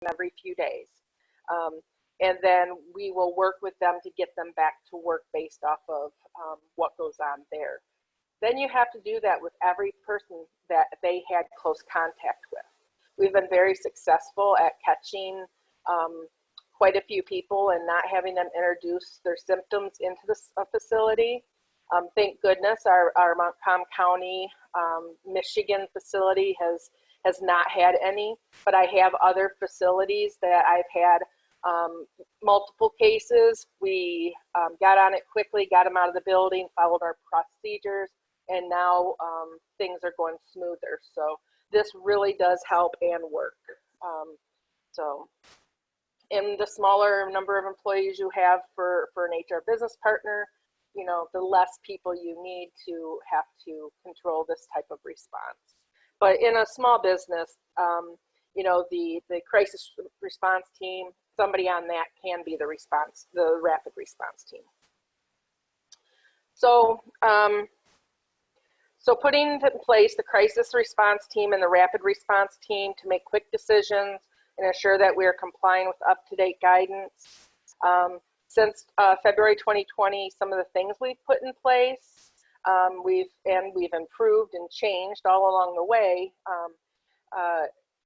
every few days. And then we will work with them to get them back to work based off of what goes on there. Then you have to do that with every person that they had close contact with. We've been very successful at catching quite a few people and not having them introduce their symptoms into the facility. Thank goodness our Montcalm County, Michigan facility has not had any, but I have other facilities that I've had multiple cases. We got on it quickly, got them out of the building, followed our procedures, and now things are going smoother. So this really does help and work. And the smaller number of employees you have for an HR business partner, you know, the less people you need to have to control this type of response. But in a small business, you know, the crisis response team, somebody on that can be the rapid response team. So, so putting in place the crisis response team and the rapid response team to make quick decisions and ensure that we are complying with up-to-date guidance. Since February 2020, some of the things we've put in place, we've improved and changed all along the way.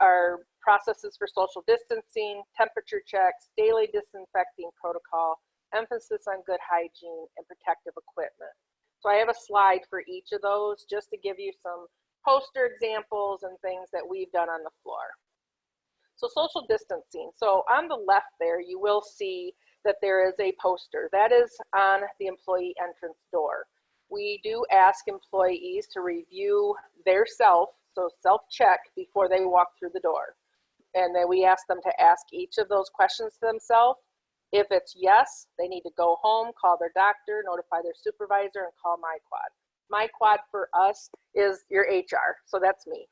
Our processes for social distancing, temperature checks, daily disinfecting protocol, emphasis on good hygiene and protective equipment. So I have a slide for each of those just to give you some poster examples and things that we've done on the floor. So social distancing. So on the left there, you will see that there is a poster that is on the employee entrance door. We do ask employees to review their so self-check before they walk through the door. And then we ask them to ask each of those questions to themselves. If it's yes, they need to go home, call their doctor, notify their supervisor, and call my quad. My quad for us is your HR, so that's me.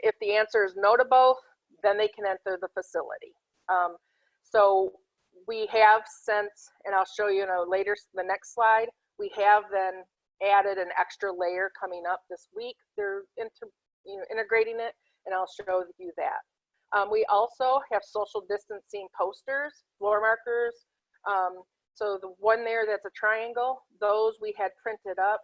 If the answer is no to both, then they can enter the facility. So we have since, and I'll show you the next slide, we have then added an extra layer coming up this week. They're integrating it, and I'll show you that. We also have social distancing posters, floor markers. So the one there that's a triangle, those we had printed up,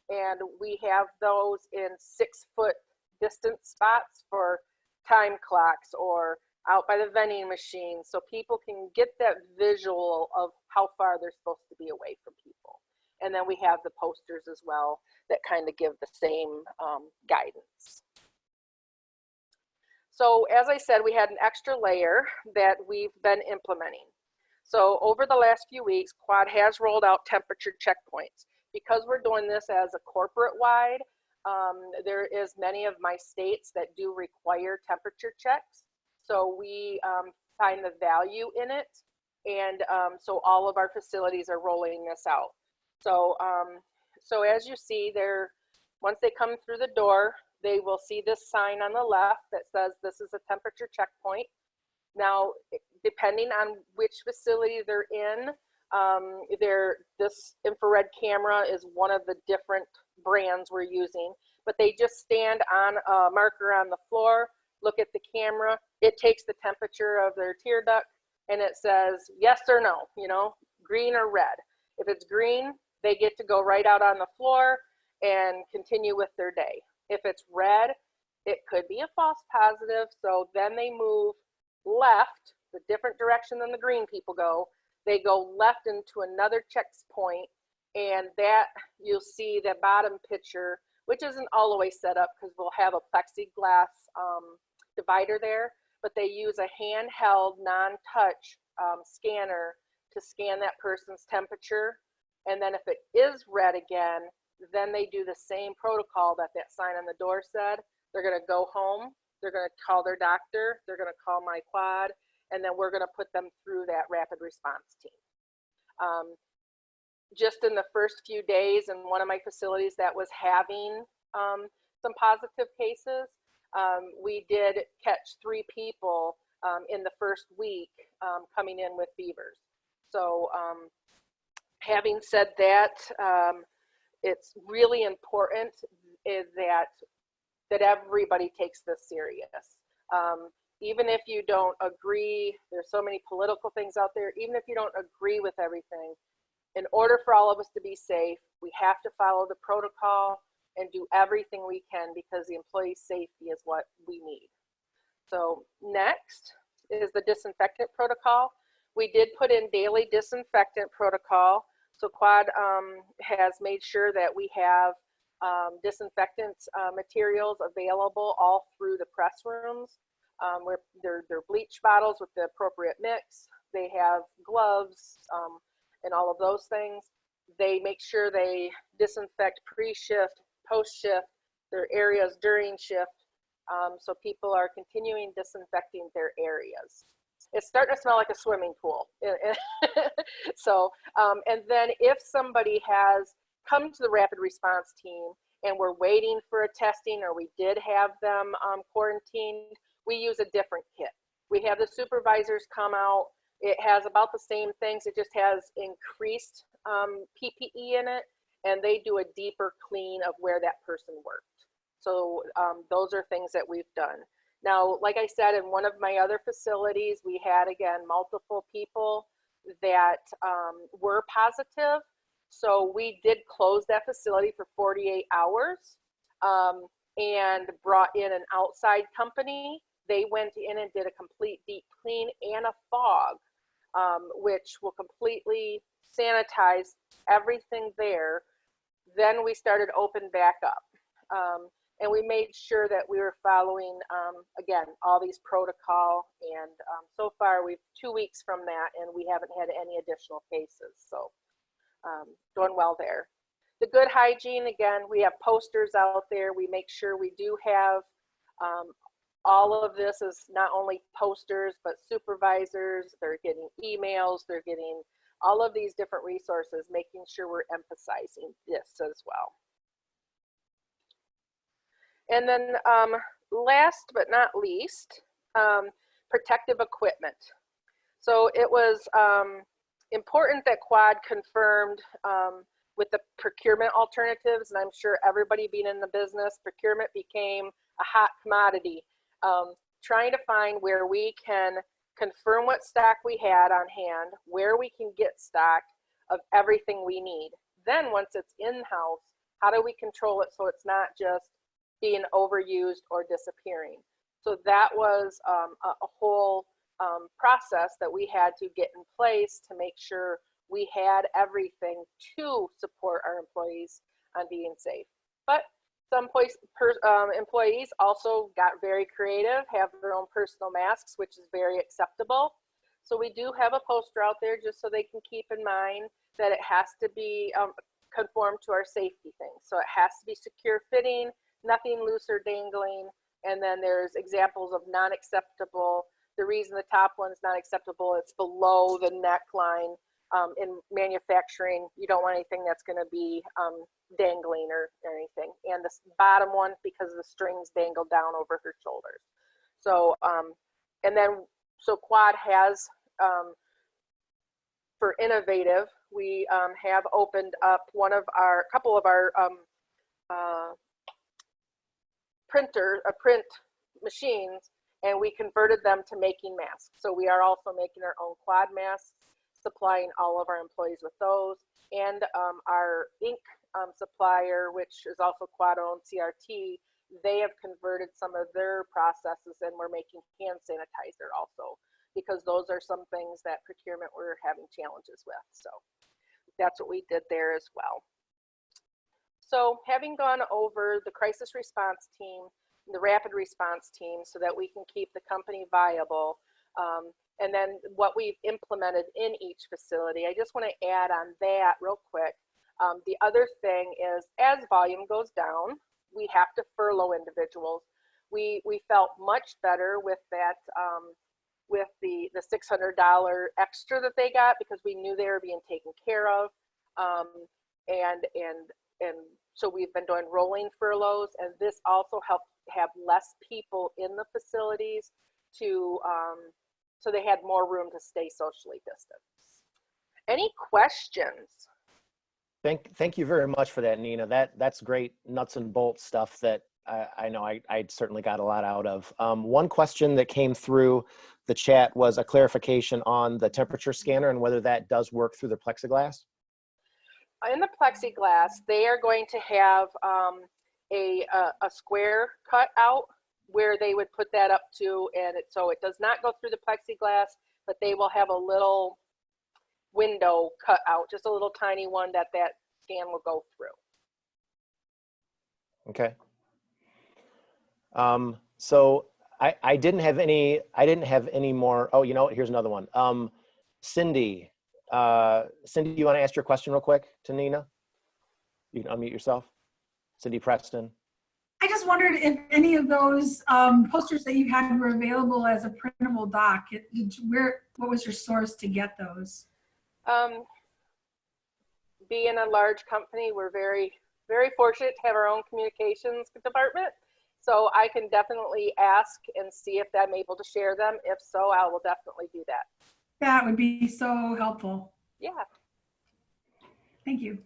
and we have those in 6-foot distance spots for time clocks or out by the vending machine, so people can get that visual of how far they're supposed to be away from people. And then we have the posters as well that kind of give the same guidance. So as I said, we had an extra layer that we've been implementing. So over the last few weeks, Quad has rolled out temperature checkpoints. Because we're doing this as a corporate-wide, there is many of my states that do require temperature checks. So we find the value in it. And so all of our facilities are rolling this out. So, so as you see there, once they come through the door, they will see this sign on the left that says this is a temperature checkpoint. Now, depending on which facility they're in, this infrared camera is one of the different brands we're using, but they just stand on a marker on the floor, look at the camera, it takes the temperature of their tear duct, and it says yes or no, green or red. If it's green, they get to go right out on the floor and continue with their day. If it's red, it could be a false positive, so then they move left, the different direction than the green people go. They go left into another checkpoint, and that you'll see the bottom picture, which isn't all the way set up because we'll have a plexiglass divider there, but they use a handheld, non-touch scanner to scan that person's temperature. And then if it is red again, then they do the same protocol that sign on the door said. They're going to go home, they're going to call their doctor, they're going to call my quad, and then we're going to put them through that rapid response team. Just in the first few days in one of my facilities that was having some positive cases, we did catch 3 people in the first week coming in with fevers. So having said that, it's really important that that everybody takes this serious. Even if you don't agree, there's so many political things out there, even if you don't agree with everything, in order for all of us to be safe, we have to follow the protocol and do everything we can, because the employee safety is what we need. So next is the disinfectant protocol. We did put in daily disinfectant protocol. So Quad has made sure that we have disinfectant materials available all through the press rooms. Where they're bleach bottles with the appropriate mix. They have gloves and all of those things. They make sure they disinfect pre-shift, post-shift, their areas during shift. So people are continuing disinfecting their areas. It's starting to smell like a swimming pool. So, and then if somebody has come to the rapid response team and we're waiting for a testing, or we did have them quarantined, we use a different kit. We have the supervisors come out. It has about the same things. It just has increased PPE in it, and they do a deeper clean of where that person worked. So those are things that we've done. Now, like I said, in one of my other facilities, we had, again, multiple people that were positive. So we did close that facility for 48 hours and brought in an outside company. They went in and did a complete deep clean and a fog, which will completely sanitize everything there. Then we started open back up. And we made sure that we were following, again, all these protocol. And so far, we've 2 weeks from that, and we haven't had any additional cases. So doing well there. The good hygiene, again, we have posters out there. We make sure we do have all of this is not only posters, but supervisors, they're getting emails, they're getting all of these different resources, making sure we're emphasizing this as well. And then last but not least, protective equipment. So it was important that Quad confirmed with the procurement alternatives, and I'm sure everybody being in the business, procurement became a hot commodity. Trying to find where we can confirm what stock we had on hand, where we can get stock of everything we need. Then once it's in-house, how do we control it so it's not just being overused or disappearing? So that was a whole process that we had to get in place to make sure we had everything to support our employees on being safe. But some employees also got very creative, have their own personal masks, which is very acceptable. So we do have a poster out there just so they can keep in mind that it has to be conform to our safety things. So it has to be secure fitting, nothing loose or dangling. And then there's examples of non-acceptable. The reason the top one's not acceptable, it's below the neckline. In manufacturing, you don't want anything that's going to be dangling or anything. And the bottom one, because the strings dangle down over her shoulders. So, and then, so Quad has, for innovative, we have opened up a couple of our print machines, and we converted them to making masks. So we are also making our own Quad masks, supplying all of our employees with those, and our ink supplier, which is also Quad owned, CRT, they have converted some of their processes, and we're making hand sanitizer also, because those are some things that procurement were having challenges with. So that's what we did there as well. So having gone over the crisis response team, the rapid response team, so that we can keep the company viable, and then what we've implemented in each facility, I just want to add on that real quick. The other thing is, as volume goes down, we have to furlough individuals. We felt much better with that, with the $600 extra that they got, because we knew they were being taken care of. And so we've been doing rolling furloughs, and this also helped have less people in the facilities to, so they had more room to stay socially distant. Any questions? Thank you very much for that, Nena. That's great nuts and bolts stuff that I know I certainly got a lot out of. One question that came through the chat was a clarification on the temperature scanner and whether that does work through the plexiglass. In the plexiglass, they are going to have a square cut out where they would put that up to, and so it does not go through the plexiglass, but they will have a little window cut out, just a little tiny one that scan will go through. Okay. So I didn't have any more. Oh, you know what? Here's another one. Cindy, Cindy, you want to ask your question real quick to Nena? You can unmute yourself. Cindy Preston. I just wondered if any of those posters that you had were available as a printable doc. What was your source to get those? Being a large company, we're very, very fortunate to have our own communications department. So I can definitely ask and see if I'm able to share them. If so, I will definitely do that. That would be so helpful. Yeah. Thank you.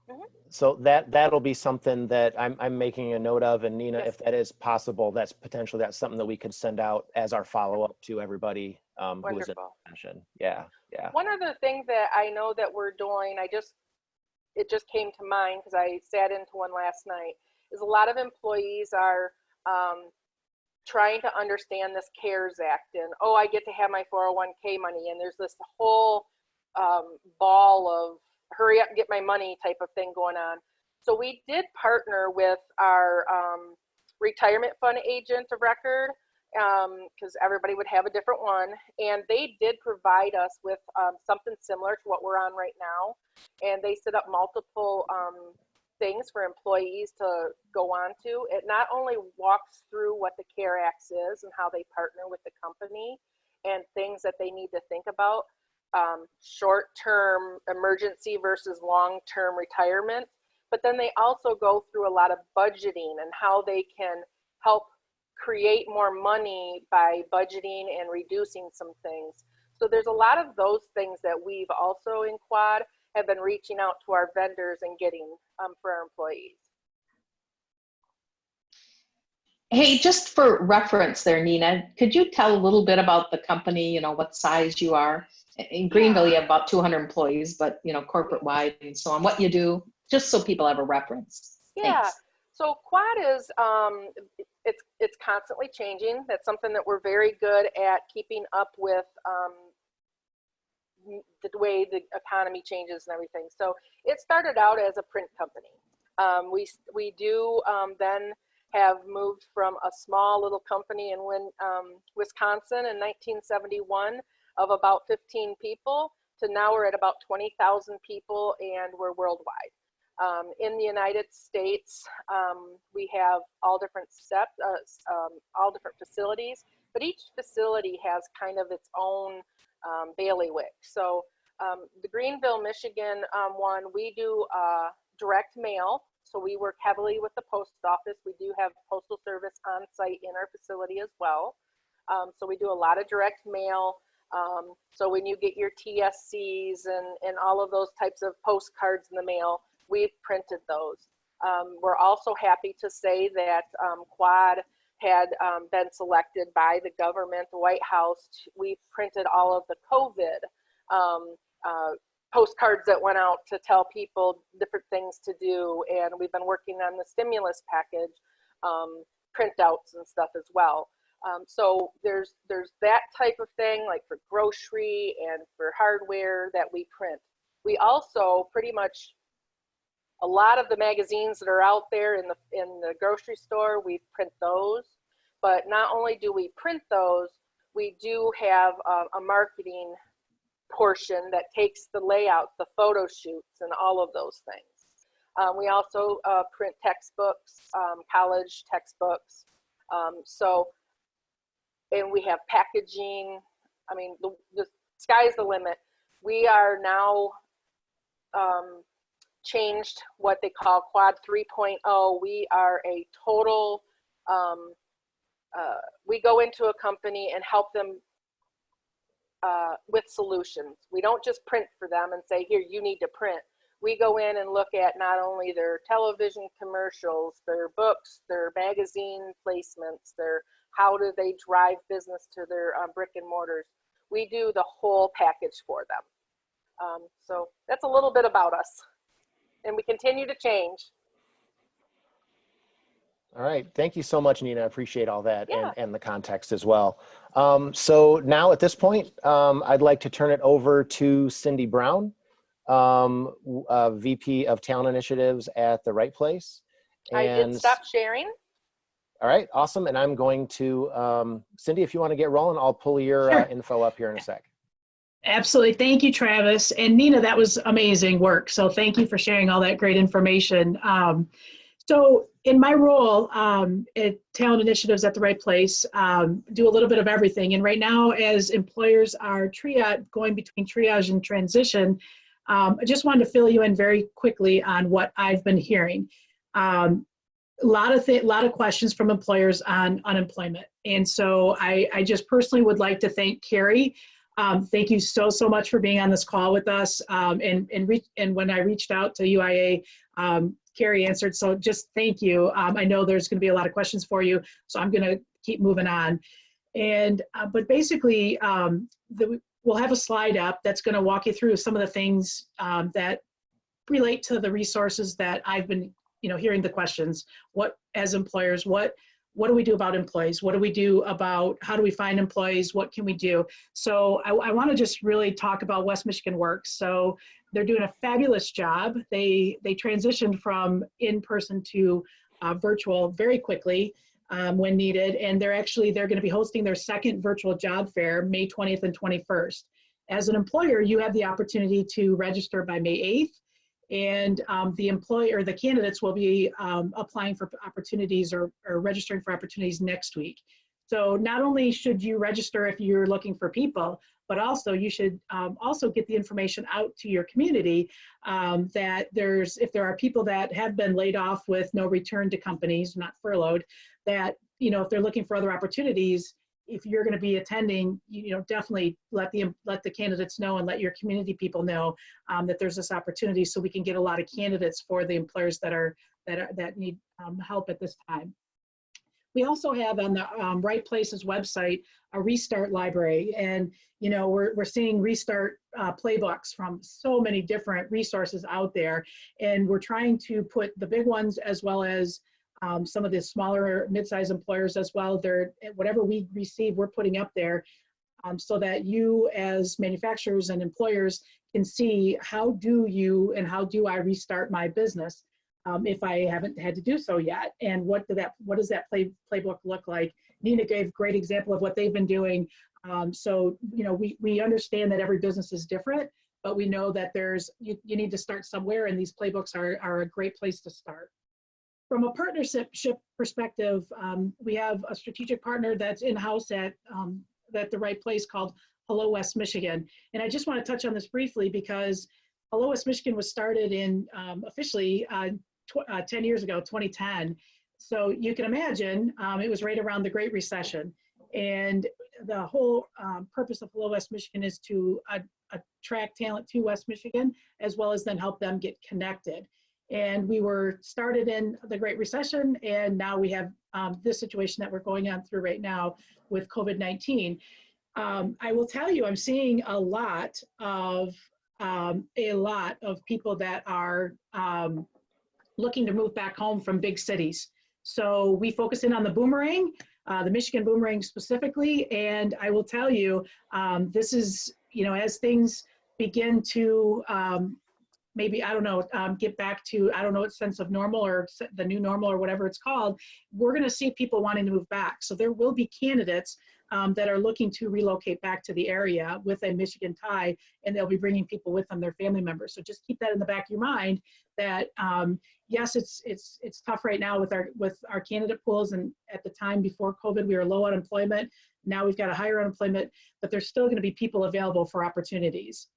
Mm-hmm. So that'll be something that I'm making a note of, and Nena, Yes. if that is possible, that's something that we could send out as our follow-up to everybody who was in the session. Yeah, yeah. One other thing that I know that we're doing, it just came to mind because I sat into one last night, is a lot of employees are trying to understand this CARES Act and, oh, I get to have my 401k money, and there's this whole ball of hurry up and get my money type of thing going on. So we did partner with our retirement fund agent of record, because everybody would have a different one, and they did provide us with something similar to what we're on right now, and they set up multiple things for employees to go on to. It not only walks through what the CARE Act is and how they partner with the company and things that they need to think about, short-term emergency versus long-term retirement, but then they also go through a lot of budgeting and how they can help create more money by budgeting and reducing some things. So there's a lot of those things that we've also in Quad have been reaching out to our vendors and getting for our employees. Hey, just for reference there, Nena, could you tell a little bit about the company, you know, what size you are? In Greenville, you have about 200 employees, but, you know, corporate wide and so on, what you do, just so people have a reference. Yeah. Thanks. So Quad is, it's constantly changing. That's something that we're very good at, keeping up with the way the economy changes and everything. So it started out as a print company. We do then have moved from a small little company in Wisconsin in 1971 of about 15 people to now we're at about 20,000 people, and we're worldwide. In the United States, we have all different all different facilities, but each facility has kind of its own bailiwick. So the Greenville, Michigan one, we do direct mail. So we work heavily with the post office. We do have postal service on site in our facility as well. So we do a lot of direct mail. So when you get your TSCs and all of those types of postcards in the mail, we've printed those. We're also happy to say that Quad had been selected by the government, the White House. We've printed all of the COVID postcards that went out to tell people different things to do, and we've been working on the stimulus package printouts and stuff as well. So there's that type of thing, like for grocery and for hardware that we print. We also pretty much, a lot of the magazines that are out there in the grocery store, we print those. But not only do we print those, we do have a marketing portion that takes the layouts, the photo shoots, and all of those things. We also print textbooks, college textbooks. And we have packaging. I mean, the sky's the limit. We are now changed what they call Quad 3.0. We are a total, we go into a company and help them with solutions. We don't just print for them and say, here, you need to print. we go in and look at not only their television commercials, their books, their magazine placements, their how do they drive business to their brick and mortars. We do the whole package for them. So that's a little bit about us, and we continue to change. All right. Thank you so much, Nena. I appreciate all that Yeah. and the context as well. So now at this point, I'd like to turn it over to Cindy Brown, VP of Talent Initiatives at The Right Place. I did stop sharing. All right. Awesome. And I'm going to, Cindy, if you want to get rolling, I'll pull your Sure. info up here in a sec. Absolutely. Thank you, Travis. And Nena, that was amazing work. So thank you for sharing all that great information. So in my role at Talent Initiatives at The Right Place, do a little bit of everything. And right now, as employers are going between triage and transition, I just wanted to fill you in very quickly on what I've been hearing. A lot of questions from employers on unemployment. And so I just personally would like to thank Carrie. Thank you so much for being on this call with us. And when I reached out to UIA, Carrie answered, so just thank you. I know there's going to be a lot of questions for you, so I'm going to keep moving on. And but basically, we'll have a slide up that's going to walk you through some of the things that relate to the resources that I've been, hearing the questions. What, as employers, what do we do about employees? What do we do about, how do we find employees? What can we do? So I want to just really talk about West Michigan Works. So they're doing a fabulous job. They transitioned from in-person to virtual very quickly when needed. And they're going to be hosting their second virtual job fair, May 20th and 21st. As an employer, you have the opportunity to register by May 8th. And the candidates will be applying for opportunities or registering for opportunities next week. So not only should you register if you're looking for people, but also you should also get the information out to your community that if there are people that have been laid off with no return to companies, not furloughed, that, if they're looking for other opportunities, if you're going to be attending, definitely let the candidates know and let your community people know that there's this opportunity, so we can get a lot of candidates for the employers that need help at this time. We also have on the Right Place's website a Restart library, and we're seeing Restart playbooks from so many different resources out there, and we're trying to put the big ones as well as some of the smaller mid-sized employers as well. Whatever we receive, we're putting up there so that you as manufacturers and employers can see how do I restart my business if I haven't had to do so yet, and what does that playbook look like? Nena gave a great example of what they've been doing. So we understand that every business is different, but we know that you need to start somewhere, and these playbooks are a great place to start. From a partnership perspective, we have a strategic partner that's in-house at The Right Place called Hello West Michigan. And I just want to touch on this briefly because Hello West Michigan was started officially 10 years ago, 2010. So you can imagine it was right around the Great Recession. And the whole purpose of Hello West Michigan is to attract talent to West Michigan, as well as then help them get connected. And we were started in the Great Recession, and now we have this situation that we're going on through right now with COVID-19. I will tell you, I'm seeing a lot of people that are looking to move back home from big cities. So we focus in on the boomerang, the Michigan boomerang specifically, and I will tell you, this is, as things begin to maybe, get back to, what sense of normal or the new normal or whatever it's called, we're going to see people wanting to move back. So there will be candidates that are looking to relocate back to the area with a Michigan tie, and they'll be bringing people with them, their family members. So just keep that in the back of your mind that, yes, it's tough right now with our candidate pools. And at the time before COVID, we were low unemployment. Now we've got a higher unemployment, but there's still going to be people available for opportunities.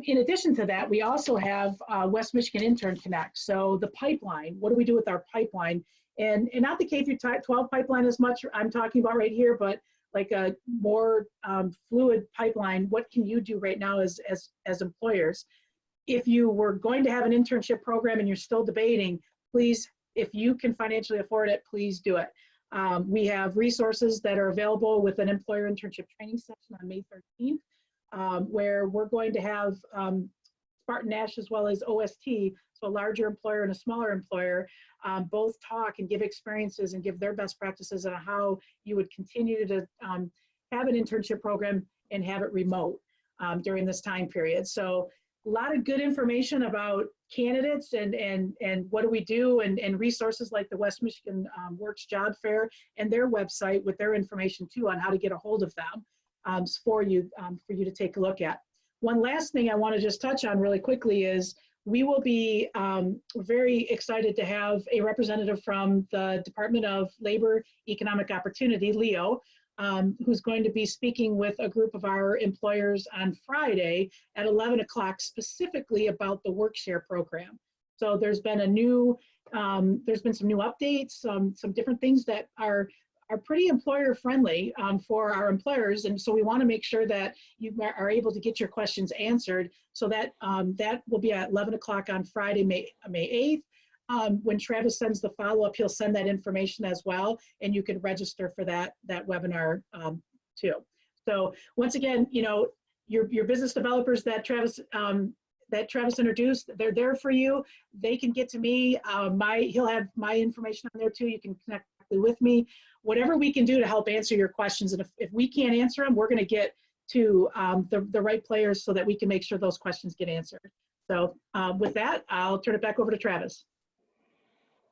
In addition to that, we also have West Michigan Intern Connect. So the pipeline, what do we do with our pipeline? And not the K through 12 pipeline as much I'm talking about right here, but like a more fluid pipeline. What can you do right now as employers? if you were going to have an internship program and you're still debating, please, if you can financially afford it, please do it. We have resources that are available with an employer internship training session on May 13th, where we're going to have Spartan Nash as well as OST, so a larger employer and a smaller employer, both talk and give experiences and give their best practices on how you would continue to have an internship program and have it remote during this time period. So a lot of good information about candidates and what do we do, and resources like the West Michigan Works Job Fair and their website with their information too on how to get a hold of them for you to take a look at. One last thing I want to just touch on really quickly is we will be very excited to have a representative from the Department of Labor Economic Opportunity, LEO, who's going to be speaking with a group of our employers on Friday at 11 o'clock specifically about the WorkShare program. So there's been some new updates, some different things that are pretty employer friendly for our employers. And so we want to make sure that you are able to get your questions answered. So that that will be at 11 o'clock on Friday, May 8th. When Travis sends the follow-up, he'll send that information as well, and you can register for that webinar too. So once again, you know, your business developers that Travis introduced, they're there for you. They can get to me. He'll have my information on there too. You can connect directly with me. Whatever we can do to help answer your questions, and if we can't answer them, we're going to get to the right players so that we can make sure those questions get answered. So with that, I'll turn it back over to Travis.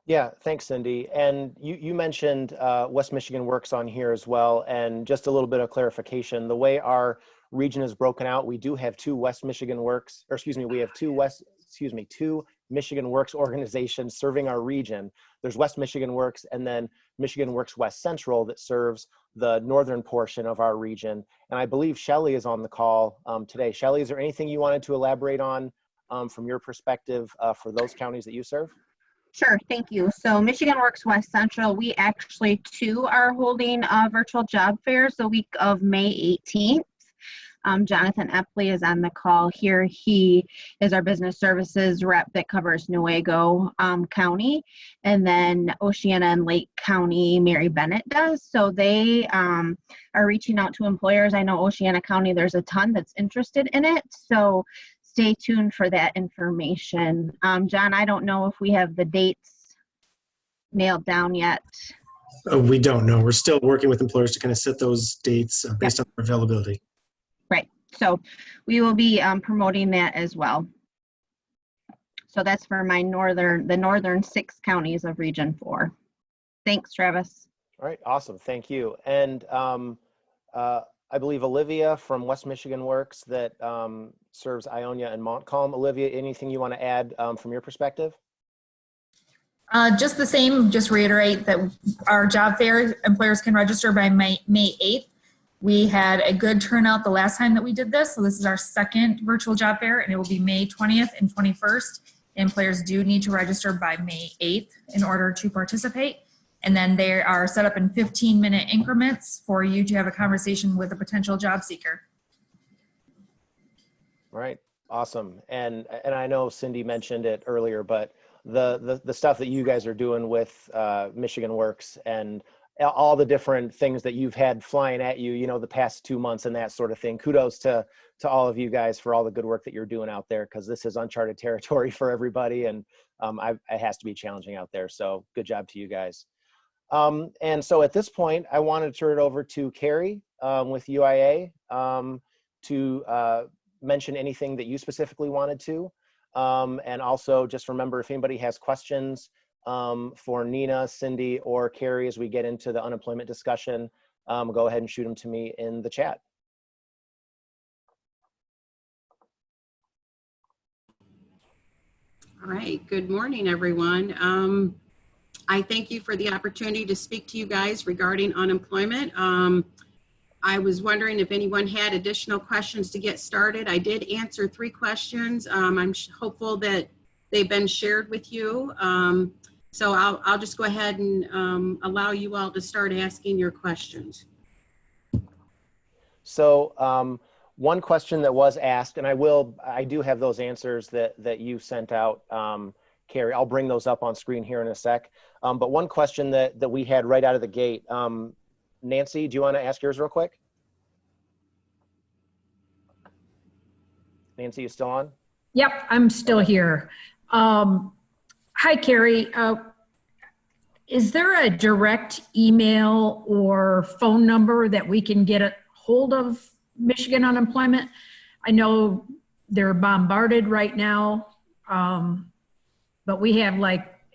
Yeah, thanks, Cindy. And you mentioned West Michigan Works on here as well. And just a little bit of clarification, the way our region is broken out, we do have two West Michigan Works, or excuse me, we have two Michigan Works organizations serving our region. There's West Michigan Works and then Michigan Works West Central that serves the northern portion of our region. And I believe Shelley is on the call today. Shelley, is there anything you wanted to elaborate on from your perspective for those counties that you serve? Sure, thank you. So Michigan Works West Central, we actually too are holding virtual job fairs the week of May 18th. Jonathan Epley is on the call here. He is our business services rep that covers Newaygo County, and then Oceana and Lake County, Mary Bennett does. So they are reaching out to employers. I know Oceana County, there's a ton that's interested in it. So stay tuned for that information. John, I don't know if we have the dates nailed down yet. We don't know. We're still working with employers to kind of set those dates based on their availability. Right. So we will be promoting that as well. So that's for the northern 6 counties of Region 4. Thanks, Travis. All right, awesome. Thank you. And I believe Olivia from West Michigan Works that serves Ionia and Montcalm. Olivia, anything you want to add from your perspective? Just the same, just reiterate that our job fair employers can register by May 8th. We had a good turnout the last time that we did this. So this is our second virtual job fair, and it will be May 20th and 21st. Employers do need to register by May 8th in order to participate. And then they are set up in 15-minute increments for you to have a conversation with a potential job seeker. All right, awesome. And I know Cindy mentioned it earlier, but the stuff that you guys are doing with Michigan Works and all the different things that you've had flying at you, you know, the past 2 months and that sort of thing. Kudos to all of you guys for all the good work that you're doing out there, because this is uncharted territory for everybody, and it has to be challenging out there. So good job to you guys. And so at this point, I want to turn it over to Carrie with UIA to mention anything that you specifically wanted to. And also just remember, if anybody has questions for Nena, Cindy, or Carrie as we get into the unemployment discussion, go ahead and shoot them to me in the chat. All right, good morning, everyone. I thank you for the opportunity to speak to you guys regarding unemployment. I was wondering if anyone had additional questions to get started. I did answer 3 questions. I'm hopeful that they've been shared with you. So I'll just go ahead and allow you all to start asking your questions. So One question that was asked, and I do have those answers that you sent out, Carrie. I'll bring those up on screen here in a sec. But one question that we had right out of the gate, Nancy, do you want to ask yours real quick? Nancy, you still on? Yep, I'm still here. Hi, Carrie. Is there a direct email or phone number that we can get a hold of Michigan Unemployment? I know they're bombarded right now, but we have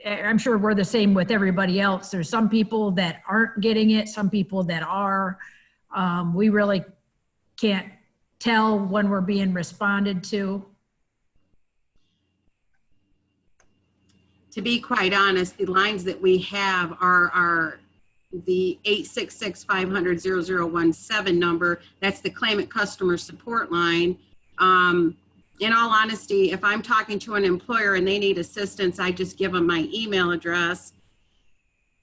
I'm sure we're the same with everybody else. There's some people that aren't getting it, some people that are. We really can't tell when we're being responded to. To be quite honest, the lines that we have are the 866-500-0017 number. That's the claimant customer support line. In all honesty, if I'm talking to an employer and they need assistance, I just give them my email address.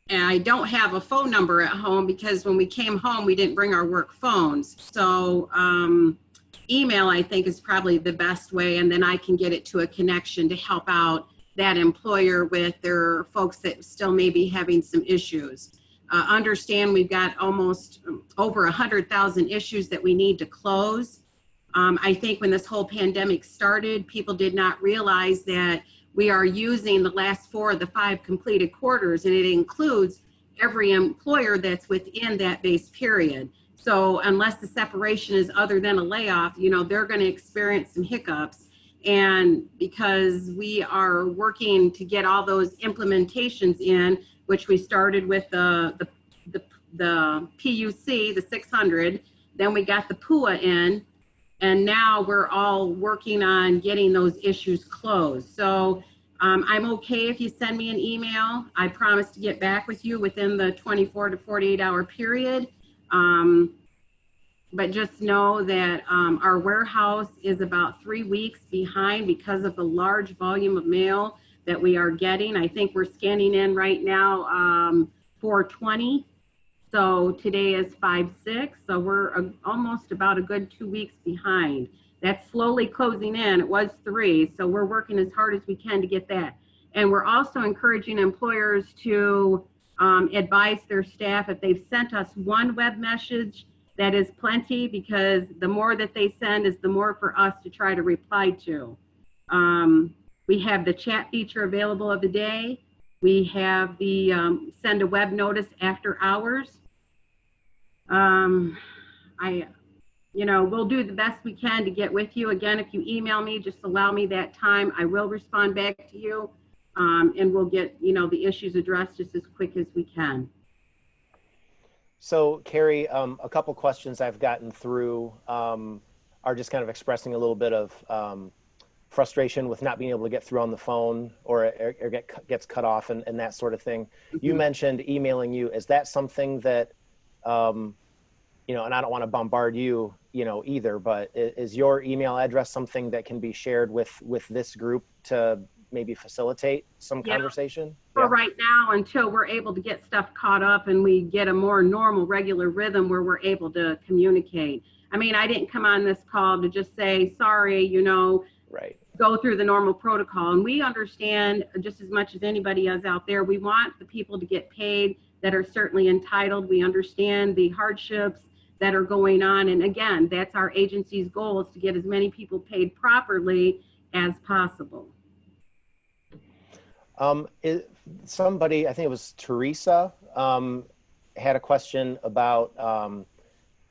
And I don't have a phone number at home because when we came home, we didn't bring our work phones. So email, I think, is probably the best way. And then I can get it to a connection to help out that employer with their folks that still may be having some issues. Understand we've got almost over 100,000 issues that we need to close. I think when this whole pandemic started, people did not realize that we are using the last 4 of the 5 completed quarters, and it includes every employer that's within that base period. So unless the separation is other than a layoff, they're going to experience some hiccups. And because we are working to get all those implementations in, which we started with the PUC, the 600, then we got the PUA in, and now we're all working on getting those issues closed. So I'm okay if you send me an email. I promise to get back with you within the 24 to 48 hour period. But just know that our warehouse is about 3 weeks behind because of the large volume of mail that we are getting. I think we're scanning in right now 420. So today is 5/6. So we're almost about a good 2 weeks behind. That's slowly closing in. It was 3. So we're working as hard as we can to get that. And we're also encouraging employers to advise their staff if they've sent us one web message, that is plenty, because the more that they send is the more for us to try to reply to. We have the chat feature available of the day. We have the send a web notice after hours. We'll do the best we can to get with you. Again, if you email me, just allow me that time. I will respond back to you, and we'll get, the issues addressed just as quick as we can. So Carrie, a couple questions I've gotten through are just kind of expressing a little bit of frustration with not being able to get through on the phone, or gets cut off and that sort of thing. Mm-hmm. You mentioned emailing you. Is that something that, and I don't want to bombard you, either, but is your email address something that can be shared with this group to maybe facilitate some conversation? For right now, until we're able to get stuff caught up and we get a more normal, regular rhythm where we're able to communicate. I mean, I didn't come on this call to just say, sorry, right. Go through the normal protocol. And we understand just as much as anybody else out there, we want the people to get paid that are certainly entitled. We understand the hardships that are going on. And again, that's our agency's goal, is to get as many people paid properly as possible. Somebody, I think it was Teresa, had a question about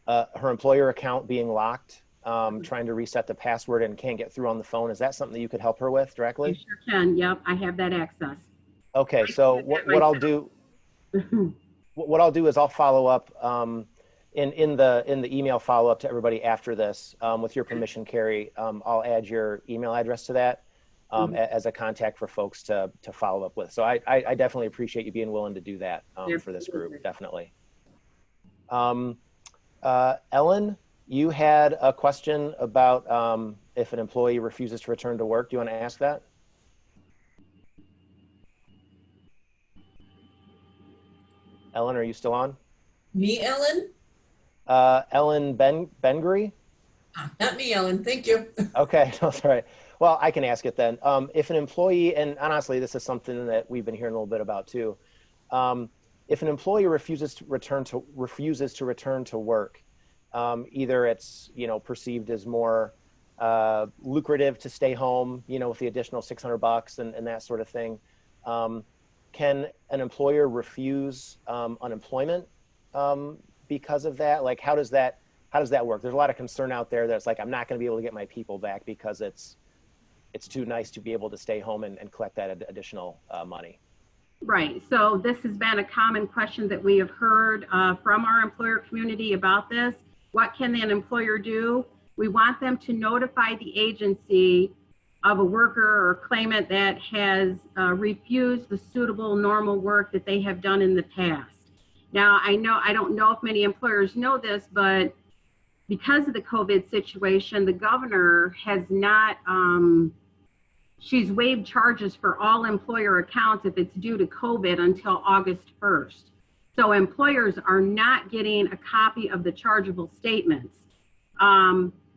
her employer account being locked, trying to reset the password and can't get through on the phone. Is that something that you could help her with directly? I sure can. Yep, I have that access. Okay, so what I'll do, what I'll do is I'll follow up in the email follow up to everybody after this. With your permission, Carrie, I'll add your email address to that. As a contact for folks to follow up with. So I definitely appreciate you being willing to do that for this group, definitely. Ellen, you had a question about if an employee refuses to return to work. Do you want to ask that? Ellen, are you still on? Me, Ellen? Ellen Bengry? Not me, Ellen. Thank you. Okay, that's all right. Well, I can ask it then. If an employee, and honestly, this is something that we've been hearing a little bit about too. If an employee refuses to return to work, either it's perceived as more lucrative to stay home, with the additional $600 and that sort of thing. Can an employer refuse unemployment because of that? Like, how does that work? There's a lot of concern out there that's like, I'm not going to be able to get my people back because it's too nice to be able to stay home and collect that additional money. Right. So this has been a common question that we have heard from our employer community about this. What can an employer do? We want them to notify the agency of a worker or claimant that has refused the suitable normal work that they have done in the past. Now, I don't know if many employers know this, but because of the COVID situation, the governor has not, she's waived charges for all employer accounts if it's due to COVID until August 1st. So employers are not getting a copy of the chargeable statements.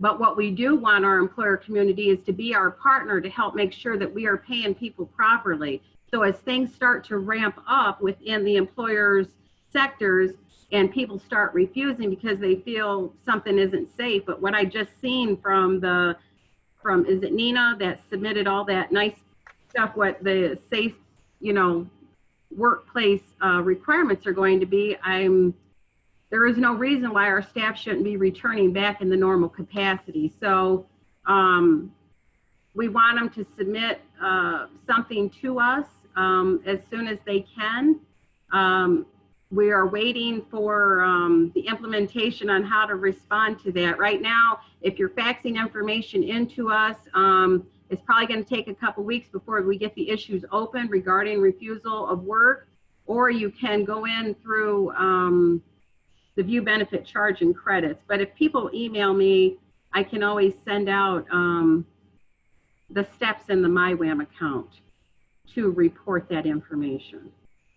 But what we do want our employer community is to be our partner to help make sure that we are paying people properly. So as things start to ramp up within the employer's sectors and people start refusing because they feel something isn't safe, but what I just seen from is it Nena that submitted all that nice stuff, what the safe, workplace requirements are going to be, there is no reason why our staff shouldn't be returning back in the normal capacity. So we want them to submit something to us as soon as they can. We are waiting for the implementation on how to respond to that. Right now, if you're faxing information into us, it's probably going to take a couple weeks before we get the issues open regarding refusal of work, or you can go in through the view benefit charge and credits. But if people email me, I can always send out the steps in the MyWAM account to report that information.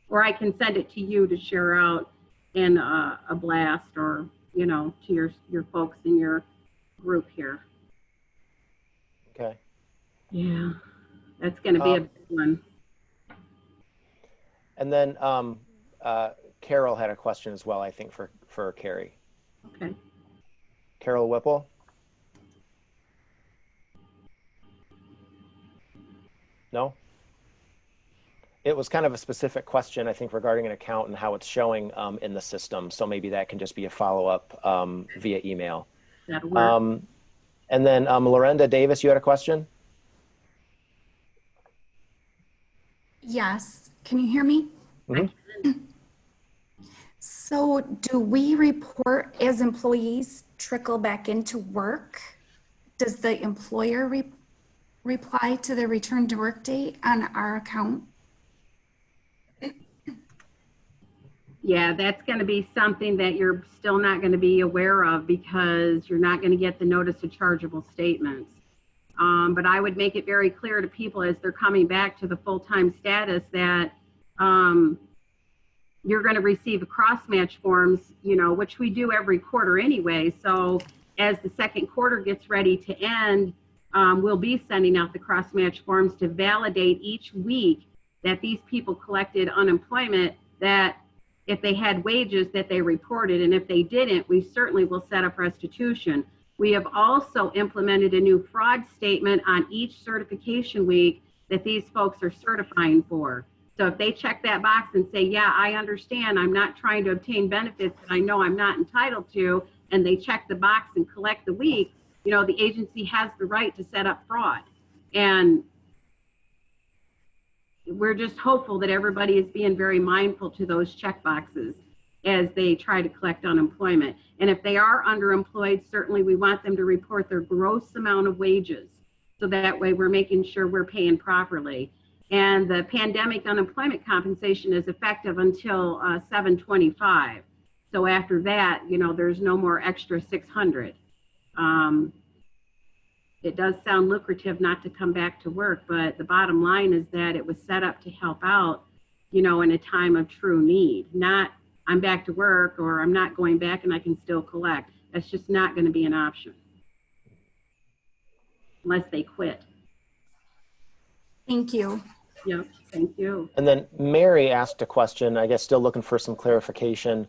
Or I can send it to you to share out in a blast or, to your folks in your group here. Okay. Yeah, that's going to be a big one. And then Carol had a question as well, I think, for Carrie. Okay. Carol Whipple? No? It was kind of a specific question, I think, regarding an account and how it's showing in the system. So maybe that can just be a follow-up via email. That'll work. And then Lorenda Davis, you had a question? Yes. Can you hear me? Mm-hmm. So do we report as employees trickle back into work? Does the employer reply to the return to work date on our account? Yeah, that's going to be something that you're still not going to be aware of because you're not going to get the notice of chargeable statements. But I would make it very clear to people as they're coming back to the full-time status that you're going to receive a cross-match forms, which we do every quarter anyway. So as the second quarter gets ready to end, we'll be sending out the cross-match forms to validate each week that these people collected unemployment, that if they had wages that they reported, and if they didn't, we certainly will set up restitution. We have also implemented a new fraud statement on each certification week that these folks are certifying for. So if they check that box and say, yeah, I understand, I'm not trying to obtain benefits that I know I'm not entitled to, and they check the box and collect the week, the agency has the right to set up fraud. And we're just hopeful that everybody is being very mindful to those check boxes as they try to collect unemployment. And if they are underemployed, certainly we want them to report their gross amount of wages. So that way we're making sure we're paying properly. And the pandemic unemployment compensation is effective until 7/25. So after that, there's no more extra 600. It does sound lucrative not to come back to work, but the bottom line is that it was set up to help out, in a time of true need. Not I'm back to work or I'm not going back and I can still collect. That's just not going to be an option. unless they quit. Thank you. Yep, thank you. And then Mary asked a question, I guess still looking for some clarification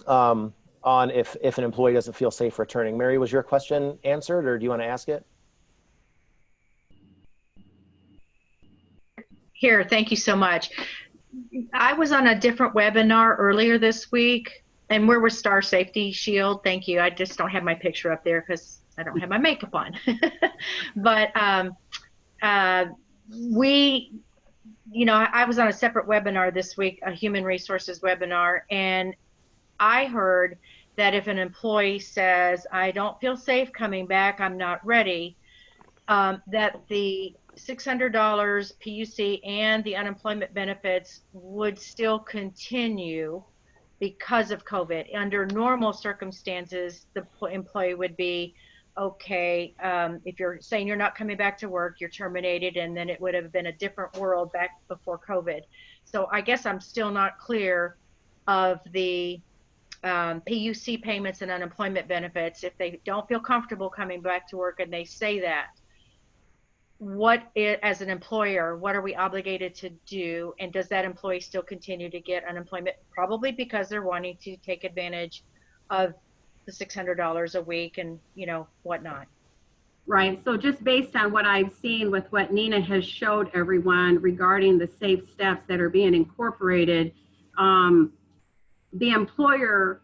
on if an employee doesn't feel safe returning. Mary, was your question answered, or do you want to ask it? Here, thank you so much. I was on a different webinar earlier this week, and we're with Star Safety Shield. Thank you. I just don't have my picture up there because I don't have my makeup on. But I was on a separate webinar this week, a human resources webinar, and I heard that if an employee says, I don't feel safe coming back, I'm not ready, that the $600 PUC and the unemployment benefits would still continue because of COVID. Under normal circumstances, the employee would be, okay, if you're saying you're not coming back to work, you're terminated, and then it would have been a different world back before COVID. So I guess I'm still not clear of the PUC payments and unemployment benefits. If they don't feel comfortable coming back to work and they say that, as an employer, what are we obligated to do? And does that employee still continue to get unemployment? Probably because they're wanting to take advantage of the $600 a week and, whatnot. Right, so just based on what I've seen with what Nena has showed everyone regarding the safe steps that are being incorporated, the employer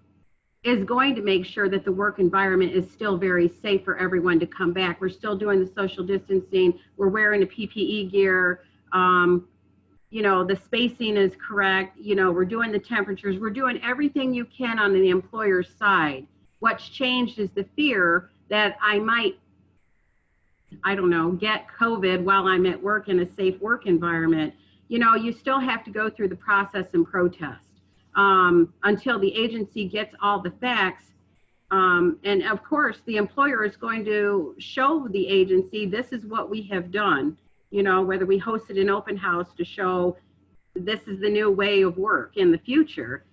is going to make sure that the work environment is still very safe for everyone to come back. We're still doing the social distancing. We're wearing the PPE gear. The spacing is correct. We're doing the temperatures. We're doing everything you can on the employer's side. What's changed is the fear that I might, get COVID while I'm at work in a safe work environment. You still have to go through the process and protest until the agency gets all the facts. And of course, the employer is going to show the agency, this is what we have done, whether we hosted an open house to show this is the new way of work in the future.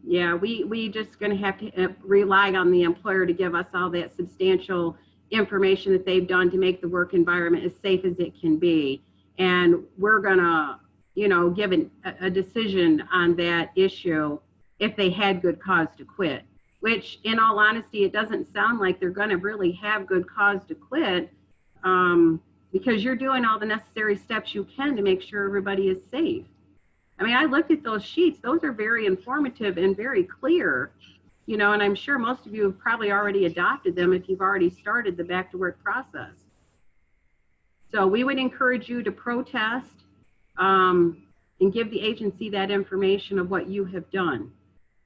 We just going to have to rely on the employer to give us all that substantial information that they've done to make the work environment as safe as it can be. And we're going to, give a decision on that issue if they had good cause to quit, which in all honesty, it doesn't sound like they're going to really have good cause to quit because you're doing all the necessary steps you can to make sure everybody is safe. I looked at those sheets. Those are very informative and very clear, and I'm sure most of you have probably already adopted them if you've already started the back to work process. So we would encourage you to protest and give the agency that information of what you have done.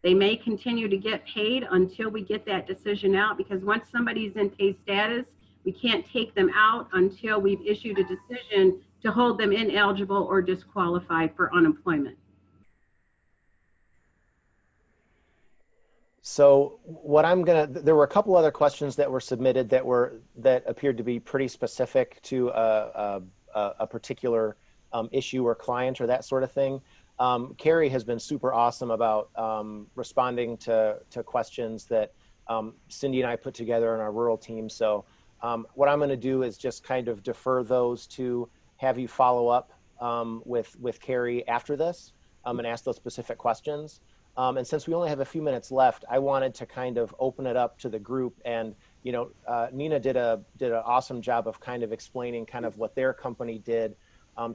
They may continue to get paid until we get that decision out, because once somebody's in pay status, we can't take them out until we've issued a decision to hold them ineligible or disqualified for unemployment. So there were a couple other questions that were submitted that appeared to be pretty specific to a particular issue or client or that sort of thing. Carrie has been super awesome about responding to questions that Cindy and I put together in our rural team. So what I'm going to do is just kind of defer those to have you follow up with Carrie after this and ask those specific questions. And since we only have a few minutes left, I wanted to kind of open it up to the group. And Nena did an awesome job of kind of explaining kind of what their company did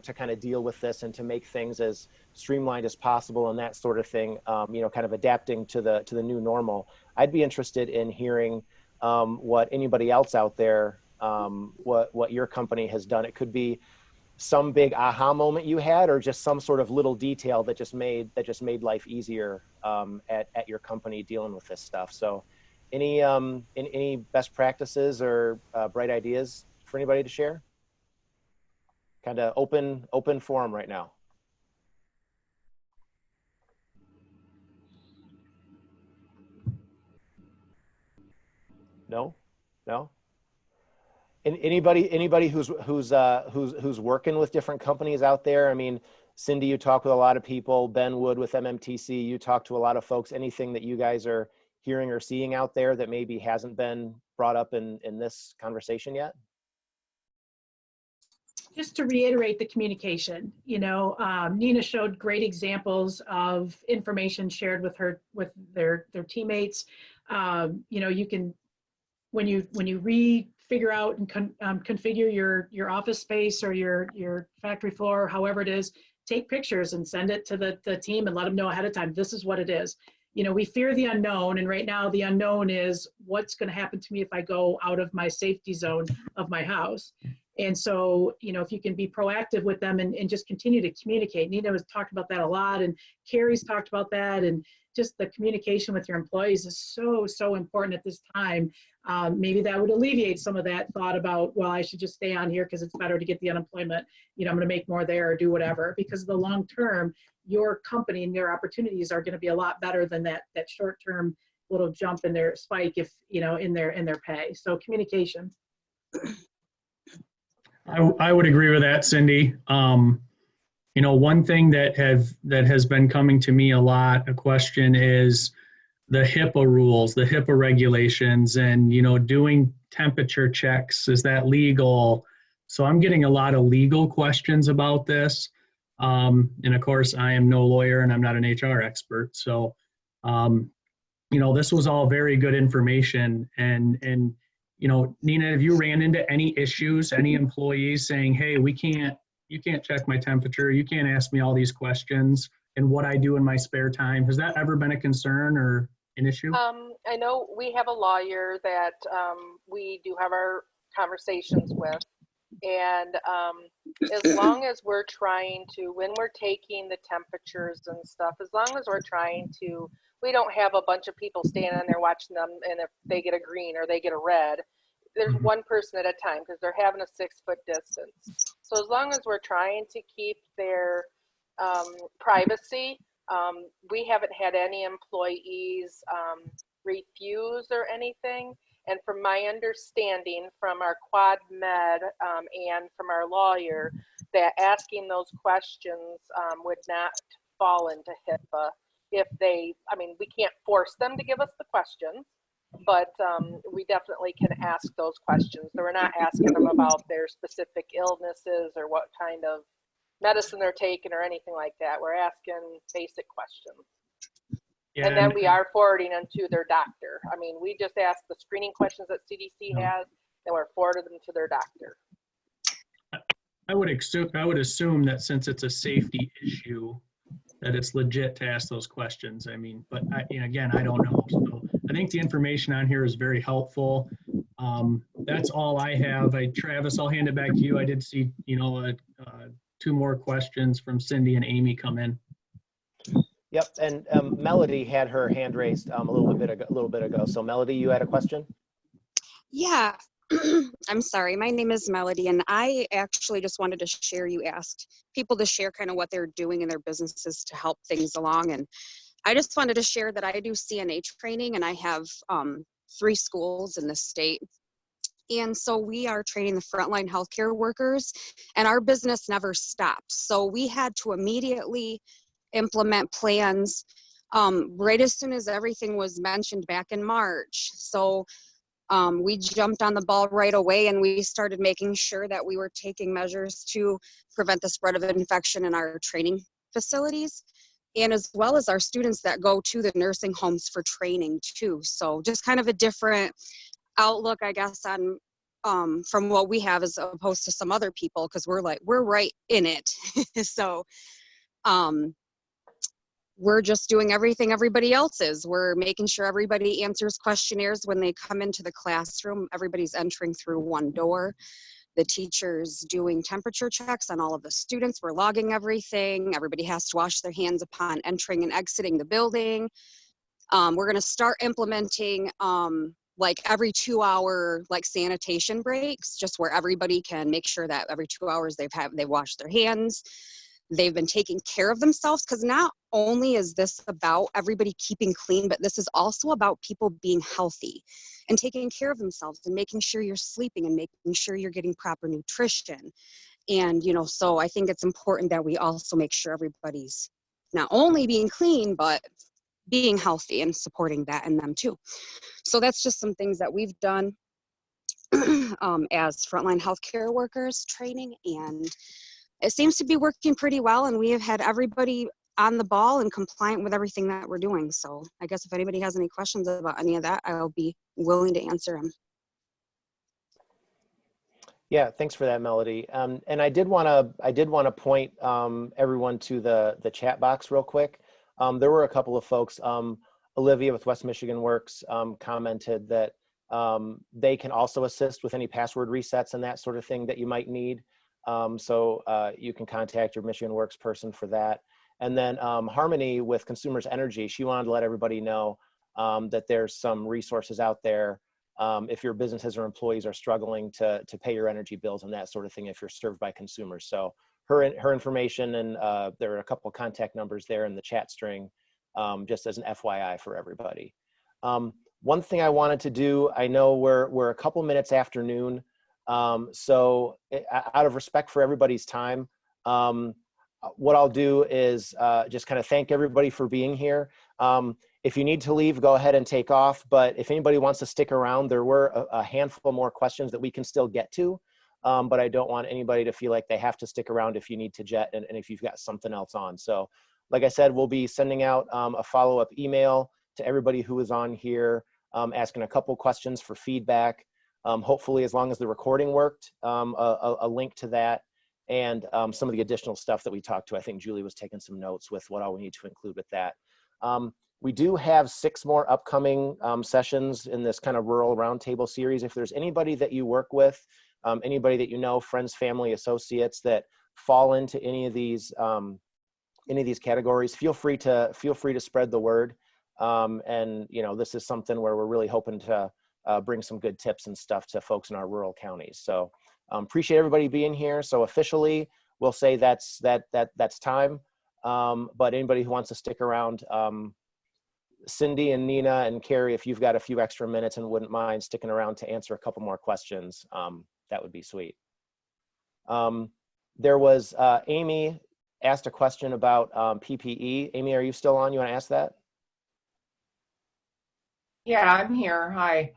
to kind of deal with this and to make things as streamlined as possible and that sort of thing. Kind of adapting to the new normal. I'd be interested in hearing what anybody else out there, what your company has done. It could be some big aha moment you had, or just some sort of little detail that just made life easier at your company dealing with this stuff. So any best practices or bright ideas for anybody to share? Kind of open forum right now. No? And anybody who's working with different companies out there? Cindy, you talk with a lot of people. Ben Wood with MMTC, you talk to a lot of folks. Anything that you guys are hearing or seeing out there that maybe hasn't been brought up in this conversation yet? Just to reiterate the communication, Nena showed great examples of information shared with their teammates. You can, when you figure out and configure your office space or your factory floor, however it is, take pictures and send it to the team and let them know ahead of time, this is what it is. We fear the unknown, and right now the unknown is what's going to happen to me if I go out of my safety zone of my house. And so, if you can be proactive with them and just continue to communicate. Nena has talked about that a lot, and Carrie's talked about that, and just the communication with your employees is so, so important at this time. Maybe that would alleviate some of that thought about, well, I should just stay on here because it's better to get the unemployment. I'm going to make more there or do whatever, because the long term, your company and your opportunities are going to be a lot better than that short term little jump in their spike if, in their pay. So communication. I would agree with that, Cindy. One thing that has been coming to me a lot, a question is the HIPAA rules, the HIPAA regulations, and, doing temperature checks. Is that legal? So I'm getting a lot of legal questions about this. And of course, I am no lawyer and I'm not an HR expert. So, this was all very good information. And Nena, have you ran into any issues, any employees saying, hey, you can't check my temperature, you can't ask me all these questions and what I do in my spare time? Has that ever been a concern or an issue? I know we have a lawyer that we do have our conversations with. And as long as we're trying to, when we're taking the temperatures and stuff, as long as we're trying to, we don't have a bunch of people standing there watching them, and if they get a green or they get a red, there's one person at a time because they're having a 6-foot distance. So as long as we're trying to keep their privacy, we haven't had any employees refuse or anything. And from my understanding from our quad med and from our lawyer, that asking those questions would not fall into HIPAA if they, we can't force them to give us the questions, but we definitely can ask those questions. So we're not asking them about their specific illnesses or what kind of medicine they're taking or anything like that. We're asking basic questions. Yeah, and then we are forwarding them to their doctor. We just ask the screening questions that CDC has, and we're forwarding them to their doctor. I would assume that since it's a safety issue, that it's legit to ask those questions. But again, I don't know. So I think the information on here is very helpful. That's all I have. Travis, I'll hand it back to you. I did see, 2 more questions from Cindy and Amy come in. Yep, and Melody had her hand raised a little bit ago. So Melody, you had a question? Yeah, I'm sorry. My name is Melody, and I actually just wanted to share. You asked people to share kind of what they're doing in their businesses to help things along, and I just wanted to share that I do CNA training, and I have 3 schools in the state. And so we are training the frontline healthcare workers, and our business never stopped. So we had to immediately implement plans right as soon as everything was mentioned back in March. So we jumped on the ball right away, and we started making sure that we were taking measures to prevent the spread of infection in our training facilities, and as well as our students that go to the nursing homes for training too. So just kind of a different outlook, I guess, on from what we have as opposed to some other people, because we're right in it. So we're just doing everything everybody else is. We're making sure everybody answers questionnaires when they come into the classroom. Everybody's entering through one door. The teacher's doing temperature checks on all of the students. We're logging everything. Everybody has to wash their hands upon entering and exiting the building. We're gonna start implementing every 2-hour sanitation breaks, just where everybody can make sure that every 2 hours they wash their hands. They've been taking care of themselves, because not only is this about everybody keeping clean, but this is also about people being healthy and taking care of themselves and making sure you're sleeping and making sure you're getting proper nutrition. And, so I think it's important that we also make sure everybody's not only being clean, but being healthy and supporting that in them too. So that's just some things that we've done as frontline healthcare workers training, and it seems to be working pretty well, and we have had everybody on the ball and compliant with everything that we're doing. So I guess if anybody has any questions about any of that, I'll be willing to answer them. Yeah, thanks for that, Melody. And I did want to point everyone to the chat box real quick. There were a couple of folks. Olivia with West Michigan Works commented that they can also assist with any password resets and that sort of thing that you might need. So you can contact your Michigan Works person for that. And then Harmony with Consumers Energy, she wanted to let everybody know that there's some resources out there if your businesses or employees are struggling to pay your energy bills and that sort of thing if you're served by consumers. So her information, and there are a couple of contact numbers there in the chat string, just as an FYI for everybody. One thing I wanted to do, I know we're a couple minutes after noon, so out of respect for everybody's time, what I'll do is just kind of thank everybody for being here. If you need to leave, go ahead and take off. But if anybody wants to stick around, there were a handful more questions that we can still get to. But I don't want anybody to feel like they have to stick around if you need to jet and if you've got something else on. So like I said, we'll be sending out a follow-up email to everybody who is on here, asking a couple questions for feedback. Hopefully, as long as the recording worked, a link to that. And some of the additional stuff that we talked to. I think Julie was taking some notes with what all we need to include with that. We do have 6 more upcoming sessions in this kind of rural roundtable series. If there's anybody that you work with, anybody that you know, friends, family, associates that fall into any of these categories, feel free to spread the word. And you know, this is something where we're really hoping to bring some good tips and stuff to folks in our rural counties. So appreciate everybody being here. So officially, we'll say that's time. But anybody who wants to stick around, Cindy and Nena and Carrie, if you've got a few extra minutes and wouldn't mind sticking around to answer a couple more questions, that would be sweet. There was Amy asked a question about PPE. Amy, are you still on? You want to ask that? Yeah, I'm here. Hi.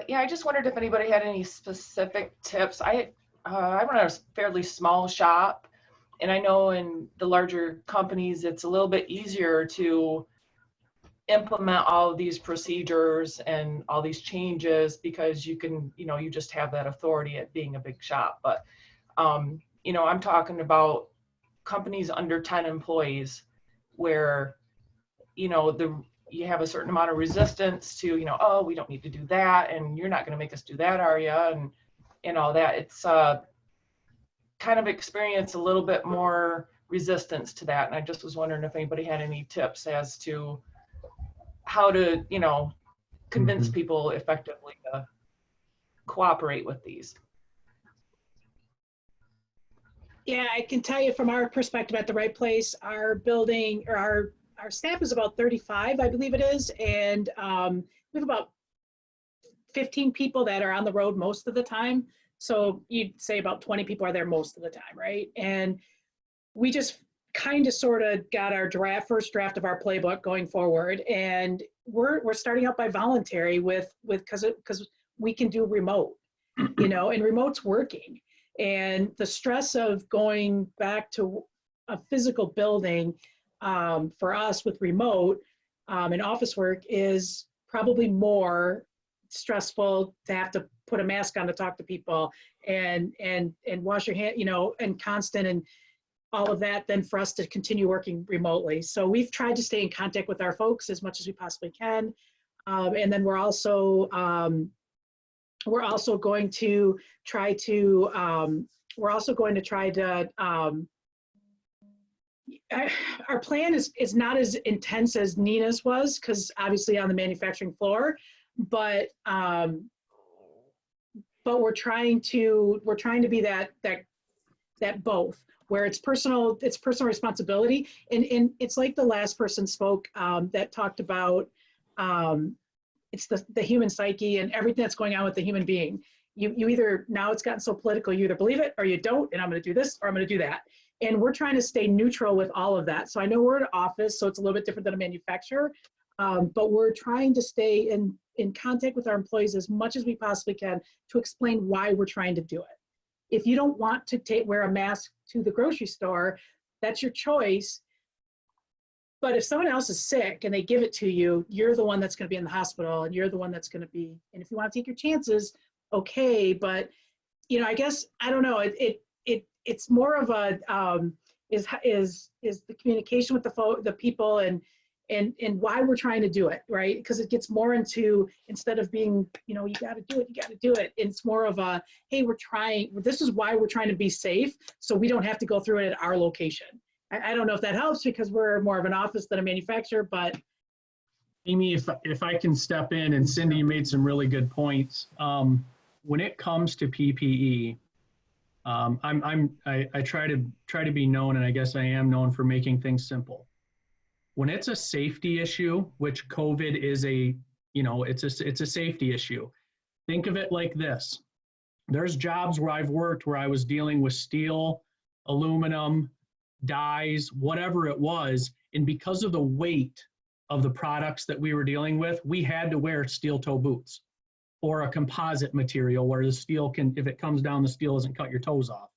Yeah, I just wondered if anybody had any specific tips. I run a fairly small shop, and I know in the larger companies it's a little bit easier to implement all of these procedures and all these changes because you can, you know, you just have that authority at being a big shop. But, you know, I'm talking about companies under 10 employees where, you know, you have a certain amount of resistance to, you know, oh, we don't need to do that, and you're not going to make us do that, are you? And all that. It's kind of experience a little bit more resistance to that. And I just was wondering if anybody had any tips as to how to, you know, convince people effectively to cooperate with these. Yeah, I can tell you from our perspective at the Right Place, our building, or our staff is about 35, I believe it is. And we have about 15 people that are on the road most of the time. So you'd say about 20 people are there most of the time, right? And we just kind of sort of got our first draft of our playbook going forward. And we're starting out by voluntary because we can do remote, you know, and remote's working. And the stress of going back to a physical building for us with remote and office work is probably more stressful to have to put a mask on to talk to people and wash your hand, you know, and constant and all of that than for us to continue working remotely. So we've tried to stay in contact with our folks as much as we possibly can. And then we're also going to try to our plan is not as intense as Nena's was, because obviously on the manufacturing floor, but we're trying to be that both, where it's personal responsibility, and it's like the last person spoke that talked about it's the human psyche and everything that's going on with the human being. You either, now it's gotten so political, you either believe it or you don't, and I'm going to do this or I'm going to do that. And we're trying to stay neutral with all of that. So I know we're an office, so it's a little bit different than a manufacturer, but we're trying to stay in contact with our employees as much as we possibly can to explain why we're trying to do it. If you don't want to wear a mask to the grocery store, that's your choice. But if someone else is sick and they give it to you, you're the one that's going to be in the hospital, and you're the one that's going to be, and if you want to take your chances, okay. But, you know, I guess, I don't know, it's more of a, is the communication with the people and why we're trying to do it, right? Because it gets more into, instead of being, you know, you got to do it. It's more of a, hey, this is why we're trying to be safe, so we don't have to go through it at our location. I don't know if that helps because we're more of an office than a manufacturer, but. Amy, if I can step in, and Cindy, you made some really good points. When it comes to PPE, I try to be known, and I guess I am known for making things simple. When it's a safety issue, which COVID is it's a safety issue. Think of it like this. There's jobs where I've worked where I was dealing with steel, aluminum, dyes, whatever it was, and because of the weight of the products that we were dealing with, we had to wear steel toe boots or a composite material where the steel can, if it comes down, the steel doesn't cut your toes off.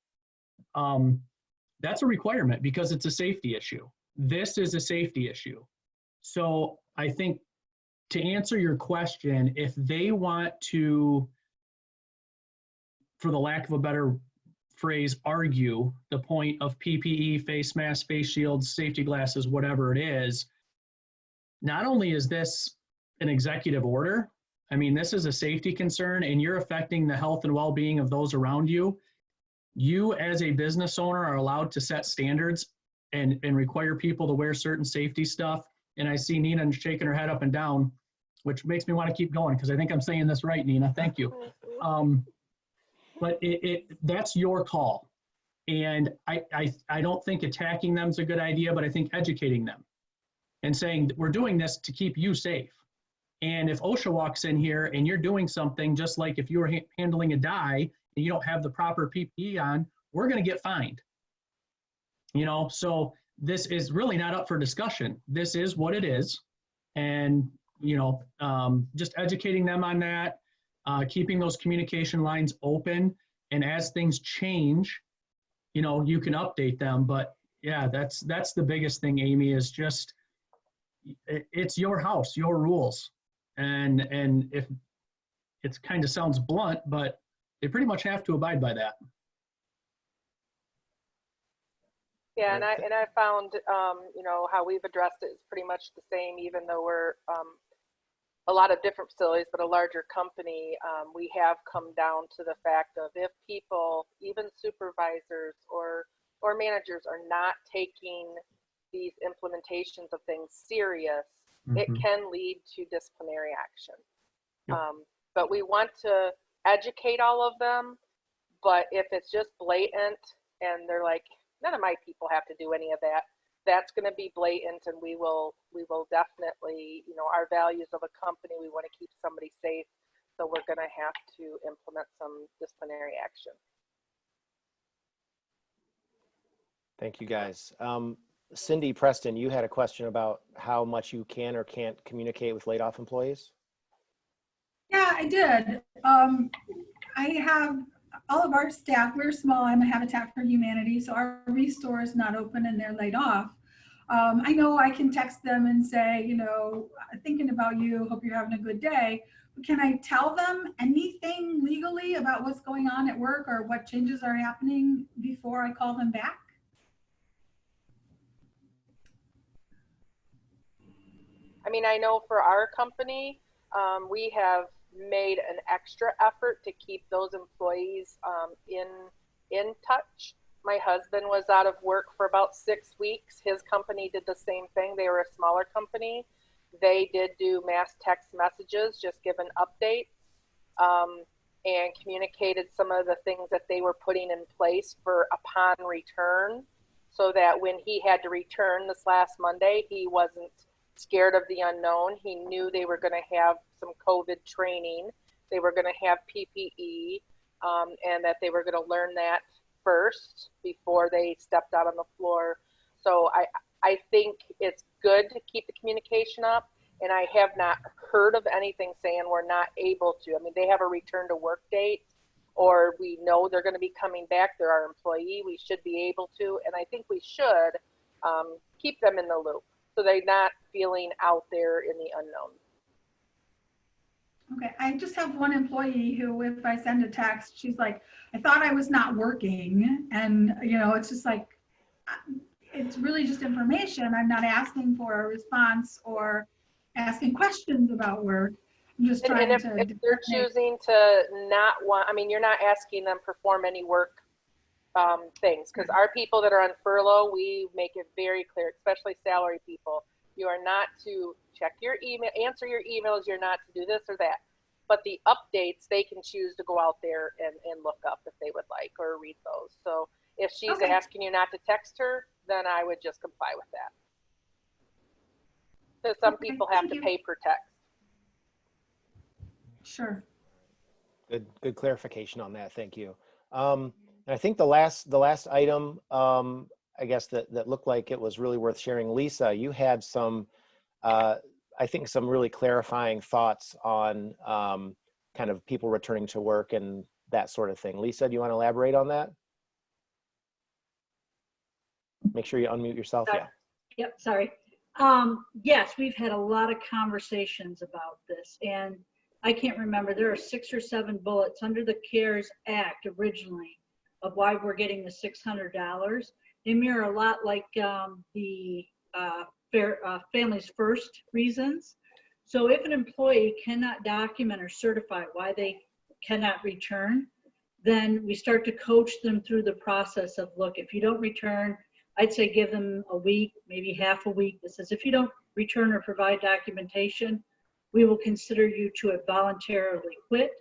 That's a requirement because it's a safety issue. This is a safety issue. So I think, to answer your question, if they want to, for the lack of a better phrase, argue the point of PPE, face masks, face shields, safety glasses, whatever it is, not only is this an executive order, I mean, this is a safety concern, and you're affecting the health and well-being of those around you. You as a business owner are allowed to set standards and require people to wear certain safety stuff. And I see Nena shaking her head up and down, which makes me want to keep going because I think I'm saying this right, Nena. Thank you. But that's your call. And I don't think attacking them is a good idea, but I think educating them and saying we're doing this to keep you safe. And if OSHA walks in here and you're doing something just like if you were handling a dye and you don't have the proper PPE on, we're going to get fined. You know, so this is really not up for discussion. This is what it is. And, you know, just educating them on that, keeping those communication lines open. And as things change, you know, you can update them. But yeah, that's the biggest thing, Amy, is just, it's your house, your rules. And if it kind of sounds blunt, but they pretty much have to abide by that. Yeah, and I found, you know, how we've addressed it is pretty much the same, even though we're a lot of different facilities, but a larger company. We have come down to the fact of if people, even supervisors or managers, are not taking these implementations of things serious, it can lead to disciplinary action. But we want to educate all of them, but if it's just blatant and they're like, none of my people have to do any of that, that's going to be blatant, and we will definitely, you know, our values of a company, we want to keep somebody safe, so we're going to have to implement some disciplinary action. Thank you, guys. Cindy, Preston, you had a question about how much you can or can't communicate with laid off employees? Yeah, I did. I have all of our staff, we're small, I'm a Habitat for Humanity, so our restore is not open and they're laid off. I know I can text them and say, you know, thinking about you, hope you're having a good day. But can I tell them anything legally about what's going on at work or what changes are happening before I call them back? I mean, I know for our company, we have made an extra effort to keep those employees in touch. My husband was out of work for about 6 weeks. His company did the same thing. They were a smaller company. They did do mass text messages, just giving updates, and communicated some of the things that they were putting in place for upon return, so that when he had to return this last Monday, he wasn't scared of the unknown. He knew they were going to have some COVID training. They were going to have PPE, and that they were going to learn that first before they stepped out on the floor. So I think it's good to keep the communication up, and I have not heard of anything saying we're not able to. I mean, they have a return to work date, or we know they're going to be coming back. They're our employee. We should be able to, and I think we should keep them in the loop so they're not feeling out there in the unknown. Okay, I just have one employee who, if I send a text, she's like, I thought I was not working. And, you know, it's just like, it's really just information. I'm not asking for a response or asking questions about work. I'm just trying and if they're choosing to not want, I mean, you're not asking them perform any work things, because our people that are on furlough, we make it very clear, especially salary people, you are not to check your email, answer your emails, you're not to do this or that. But the updates, they can choose to go out there and look up if they would like, or read those. So if she's asking you not to text her, then I would just comply with that. Because some people have to pay per text. Sure. Good clarification on that. Thank you. And I think the last item, I guess that looked like it was really worth sharing. Lisa, you had some, I think some really clarifying thoughts on kind of people returning to work and that sort of thing. Lisa, do you want to elaborate on that? Make sure you unmute yourself. Yeah. Yep, sorry. Yes, we've had a lot of conversations about this, and I can't remember, there are 6 or 7 bullets under the CARES Act originally of why we're getting the $600. They mirror a lot like the Families First reasons. So if an employee cannot document or certify why they cannot return, then we start to coach them through the process of, look, if you don't return, I'd say give them a week, maybe half a week. That says if you don't return or provide documentation, we will consider you to have voluntarily quit,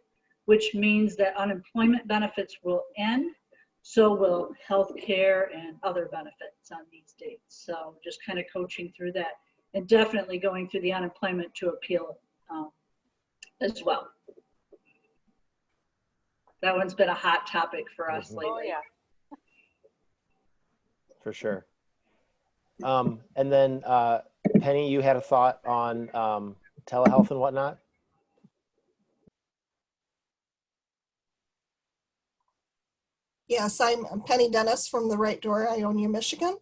which means that unemployment benefits will end. So will health care and other benefits on these dates. So just kind of coaching through that, and definitely going through the unemployment to appeal as well. That one's been a hot topic for us lately. Oh, yeah. For sure. And then Penny, you had a thought on telehealth and whatnot? Yes, I'm Penny Dennis from the Right Door, Ionia, Michigan.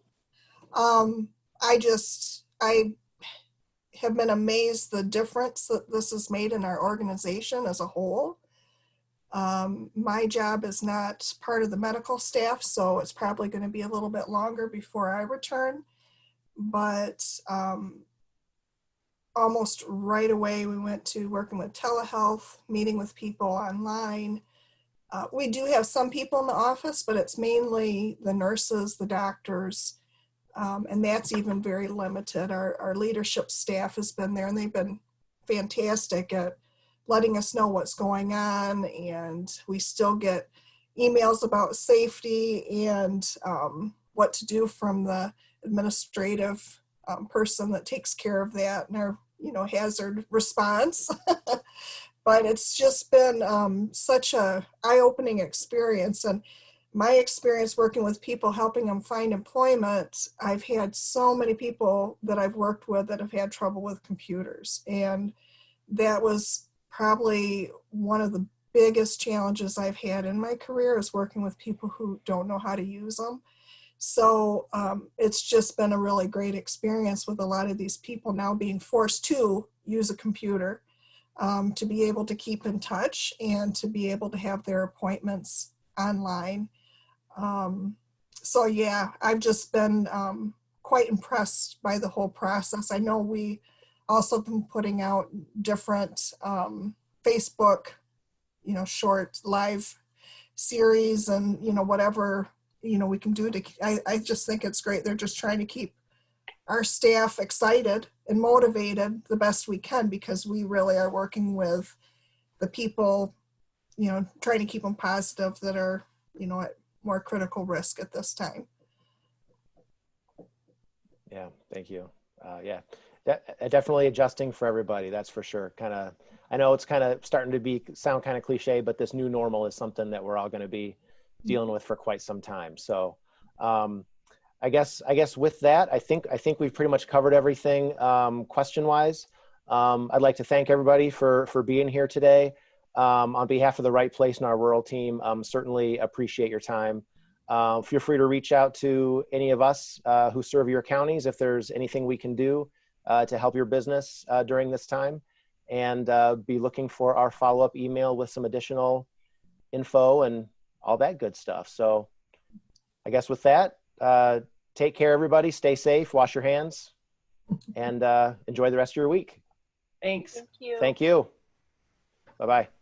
I have been amazed the difference that this has made in our organization as a whole. My job is not part of the medical staff, so it's probably going to be a little bit longer before I return. But almost right away, we went to working with telehealth, meeting with people online. We do have some people in the office, but it's mainly the nurses, the doctors, and that's even very limited. Our leadership staff has been there, and they've been fantastic at letting us know what's going on, and we still get emails about safety and what to do from the administrative person that takes care of that and our hazard response. But it's just been such a eye-opening experience. And my experience working with people, helping them find employment, I've had so many people that I've worked with that have had trouble with computers. And that was probably one of the biggest challenges I've had in my career, is working with people who don't know how to use them. So it's just been a really great experience with a lot of these people now being forced to use a computer. To be able to keep in touch and to be able to have their appointments online. So yeah, I've just been quite impressed by the whole process. I know we also been putting out different Facebook, short live series and, whatever, we can do to, I just think it's great. They're just trying to keep our staff excited and motivated the best we can, because we really are working with the people, trying to keep them positive that are, at more critical risk at this time. Yeah, thank you. Yeah, definitely adjusting for everybody. That's for sure. I know it's kind of starting to sound kind of cliche, but this new normal is something that we're all going to be dealing with for quite some time. So I guess with that, I think we've pretty much covered everything question wise. I'd like to thank everybody for being here today. On behalf of the Right Place and our rural team, certainly appreciate your time. Feel free to reach out to any of us who serve your counties if there's anything we can do to help your business during this time, and be looking for our follow-up email with some additional info and all that good stuff. So I guess with that, take care, everybody. Stay safe, wash your hands, and enjoy the rest of your week. Thanks. Thank you. Thank you. Bye-bye.